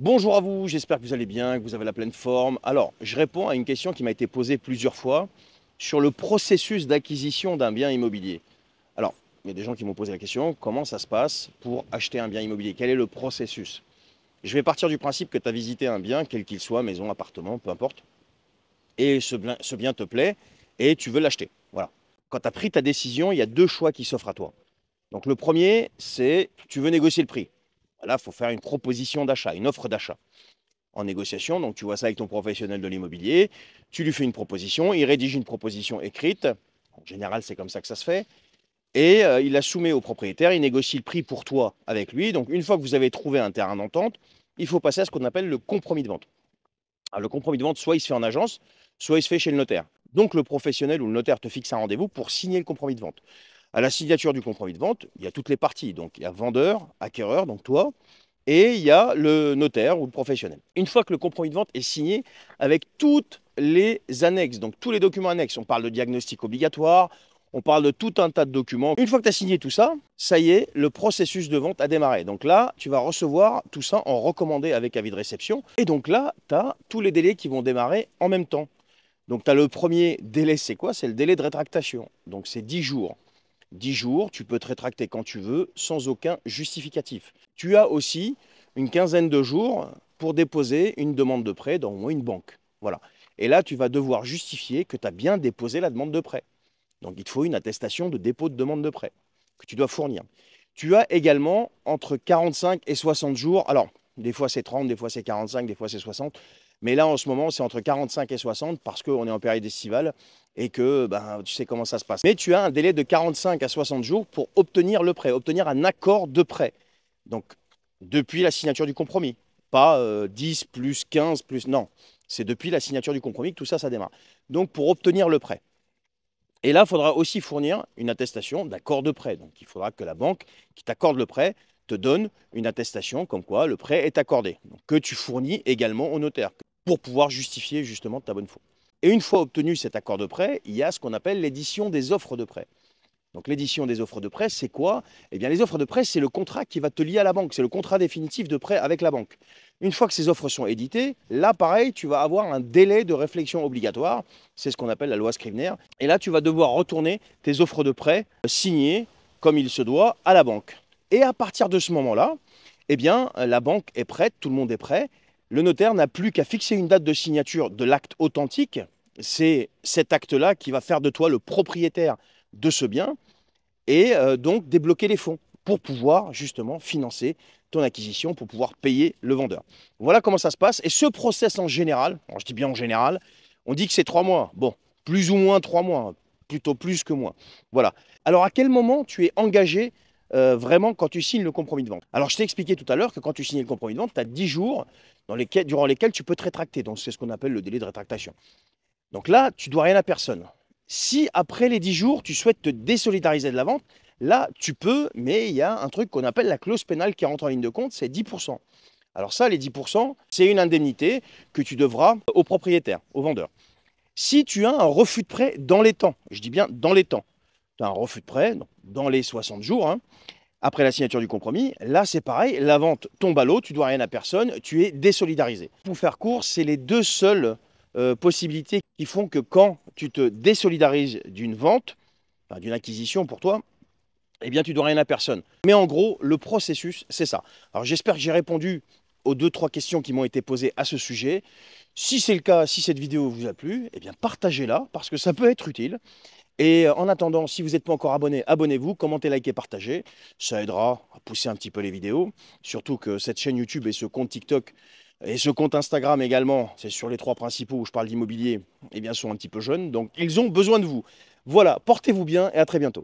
Bonjour à vous, j'espère que vous allez bien, que vous avez la pleine forme. Alors, je réponds à une question qui m'a été posée plusieurs fois sur le processus d'acquisition d'un bien immobilier. Alors, il y a des gens qui m'ont posé la question, comment ça se passe pour acheter un bien immobilier? Quel est le processus? Je vais partir du principe que tu as visité un bien, quel qu'il soit, maison, appartement, peu importe, et ce bien te plaît et tu veux l'acheter. Voilà. Quand tu as pris ta décision, il y a deux choix qui s'offrent à toi. Donc, le premier, c'est tu veux négocier le prix. Là, il faut faire une proposition d'achat, une offre d'achat en négociation. Donc, tu vois ça avec ton professionnel de l'immobilier. Tu lui fais une proposition. Il rédige une proposition écrite. En général, c'est comme ça que ça se fait. Et il la soumet au propriétaire. Il négocie le prix pour toi avec lui. Donc, une fois que vous avez trouvé un terrain d'entente, il faut passer à ce qu'on appelle le compromis de vente. Alors, le compromis de vente, soit il se fait en agence, soit il se fait chez le notaire. Donc, le professionnel ou le notaire te fixe un rendez-vous pour signer le compromis de vente. À la signature du compromis de vente, il y a toutes les parties. Donc, il y a vendeur, acquéreur, donc toi, et il y a le notaire ou le professionnel. Une fois que le compromis de vente est signé avec toutes les annexes, donc tous les documents annexes, on parle de diagnostic obligatoire, on parle de tout un tas de documents. Une fois que tu as signé tout ça, ça y est, le processus de vente a démarré. Donc là, tu vas recevoir tout ça en recommandé avec avis de réception. Et donc là, tu as tous les délais qui vont démarrer en même temps. Donc tu as le premier délai, c'est quoi? C'est le délai de rétractation. Donc c'est 10 jours. 10 jours, tu peux te rétracter quand tu veux, sans aucun justificatif. Tu as aussi une quinzaine de jours pour déposer une demande de prêt dans au moins une banque. Voilà. Et là, tu vas devoir justifier que tu as bien déposé la demande de prêt. Donc, il te faut une attestation de dépôt de demande de prêt que tu dois fournir. Tu as également entre 45 et 60 jours. Alors, des fois c'est 30, des fois c'est 45, des fois c'est 60. Mais là, en ce moment, c'est entre 45 et 60 parce qu'on est en période estivale et que ben, tu sais comment ça se passe. Mais tu as un délai de 45 à 60 jours pour obtenir le prêt, obtenir un accord de prêt. Donc, depuis la signature du compromis. Pas 10 plus 15 plus... Non, c'est depuis la signature du compromis que tout ça, ça démarre. Donc, pour obtenir le prêt. Et là, il faudra aussi fournir une attestation d'accord de prêt. Donc, il faudra que la banque qui t'accorde le prêt te donne une attestation comme quoi le prêt est accordé, donc, que tu fournis également au notaire pour pouvoir justifier justement ta bonne foi. Et une fois obtenu cet accord de prêt, il y a ce qu'on appelle l'édition des offres de prêt. Donc l'édition des offres de prêt, c'est quoi? Eh bien, les offres de prêt, c'est le contrat qui va te lier à la banque. C'est le contrat définitif de prêt avec la banque. Une fois que ces offres sont éditées, là, pareil, tu vas avoir un délai de réflexion obligatoire. C'est ce qu'on appelle la loi Scrivener. Et là, tu vas devoir retourner tes offres de prêt signées, comme il se doit, à la banque. Et à partir de ce moment-là, eh bien, la banque est prête, tout le monde est prêt. Le notaire n'a plus qu'à fixer une date de signature de l'acte authentique. C'est cet acte-là qui va faire de toi le propriétaire de ce bien et donc débloquer les fonds pour pouvoir justement financer ton acquisition, pour pouvoir payer le vendeur. Voilà comment ça se passe. Et ce process en général, alors je dis bien en général, on dit que c'est 3 mois. Bon, plus ou moins 3 mois, plutôt plus que moins. Voilà. Alors à quel moment tu es engagé vraiment quand tu signes le compromis de vente? Alors je t'ai expliqué tout à l'heure que quand tu signes le compromis de vente, tu as 10 jours durant lesquels tu peux te rétracter. Donc c'est ce qu'on appelle le délai de rétractation. Donc là, tu dois rien à personne. Si après les 10 jours, tu souhaites te désolidariser de la vente, là, tu peux, mais il y a un truc qu'on appelle la clause pénale qui rentre en ligne de compte, c'est 10%. Alors ça, les 10%, c'est une indemnité que tu devras au propriétaire, au vendeur. Si tu as un refus de prêt dans les temps, je dis bien dans les temps, tu as un refus de prêt dans les 60 jours, hein, après la signature du compromis, là c'est pareil, la vente tombe à l'eau, tu dois rien à personne, tu es désolidarisé. Pour faire court, c'est les deux seules possibilités qui font que quand tu te désolidarises d'une vente, enfin, d'une acquisition pour toi, eh bien tu dois rien à personne. Mais en gros, le processus, c'est ça. Alors j'espère que j'ai répondu aux 2-3 questions qui m'ont été posées à ce sujet. Si c'est le cas, si cette vidéo vous a plu, eh bien partagez-la parce que ça peut être utile. Et en attendant, si vous n'êtes pas encore abonné, abonnez-vous, commentez, likez, partagez. Ça aidera à pousser un petit peu les vidéos. Surtout que cette chaîne YouTube et ce compte TikTok et ce compte Instagram également, c'est sur les 3 principaux où je parle d'immobilier, eh bien, sont un petit peu jeunes. Donc, ils ont besoin de vous. Voilà, portez-vous bien et à très bientôt.